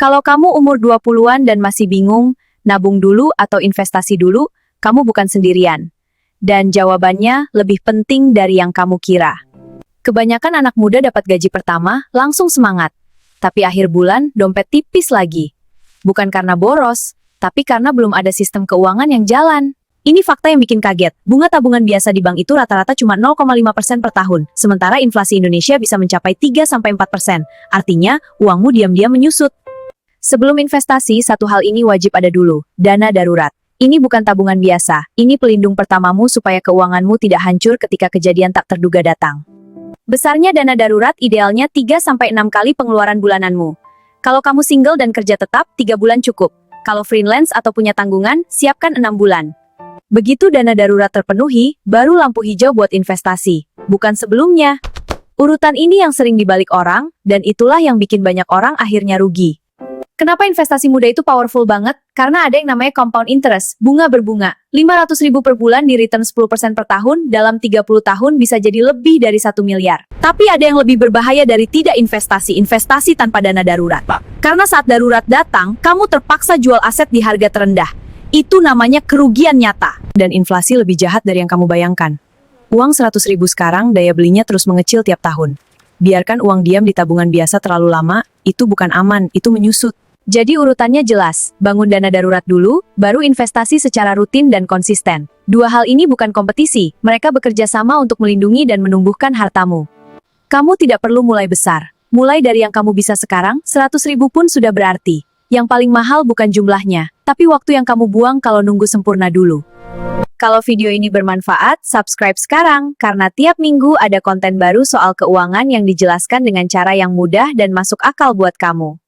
Kalau kamu umur 20-an dan masih bingung, nabung dulu atau investasi dulu, kamu bukan sendirian. Dan jawabannya lebih penting dari yang kamu kira. Kebanyakan anak muda dapat gaji pertama, langsung semangat. Tapi akhir bulan, dompet tipis lagi. Bukan karena boros, tapi karena belum ada sistem keuangan yang jalan. Ini fakta yang bikin kaget. Bunga tabungan biasa di bank itu rata-rata cuma 0,5% per tahun, sementara inflasi Indonesia bisa mencapai 3-4%. Artinya, uangmu diam-diam menyusut. Sebelum investasi, satu hal ini wajib ada dulu, dana darurat. Ini bukan tabungan biasa, ini pelindung pertamamu supaya keuanganmu tidak hancur ketika kejadian tak terduga datang. Besarnya dana darurat idealnya 3-6 kali pengeluaran bulananmu. Kalau kamu single dan kerja tetap, 3 bulan cukup. Kalau freelance atau punya tanggungan, siapkan 6 bulan. Begitu dana darurat terpenuhi, baru lampu hijau buat investasi. Bukan sebelumnya. Urutan ini yang sering dibalik orang, dan itulah yang bikin banyak orang akhirnya rugi. Kenapa investasi muda itu powerful banget? Karena ada yang namanya compound interest, bunga berbunga. 500.000 per bulan di return 10% per tahun, dalam 30 tahun bisa jadi lebih dari 1 miliar. Tapi ada yang lebih berbahaya dari tidak investasi tanpa dana darurat. Karena saat darurat datang, kamu terpaksa jual aset di harga terendah. Itu namanya kerugian nyata. Dan inflasi lebih jahat dari yang kamu bayangkan. Uang 100.000 sekarang, daya belinya terus mengecil tiap tahun. Biarkan uang diam di tabungan biasa terlalu lama, itu bukan aman, itu menyusut. Jadi urutannya jelas, bangun dana darurat dulu, baru investasi secara rutin dan konsisten. Dua hal ini bukan kompetisi, mereka bekerja sama untuk melindungi dan menumbuhkan hartamu. Kamu tidak perlu mulai besar. Mulai dari yang kamu bisa sekarang, 100.000 pun sudah berarti. Yang paling mahal bukan jumlahnya, tapi waktu yang kamu buang kalau nunggu sempurna dulu. Kalau video ini bermanfaat, subscribe sekarang, karena tiap minggu ada konten baru soal keuangan yang dijelaskan dengan cara yang mudah dan masuk akal buat kamu.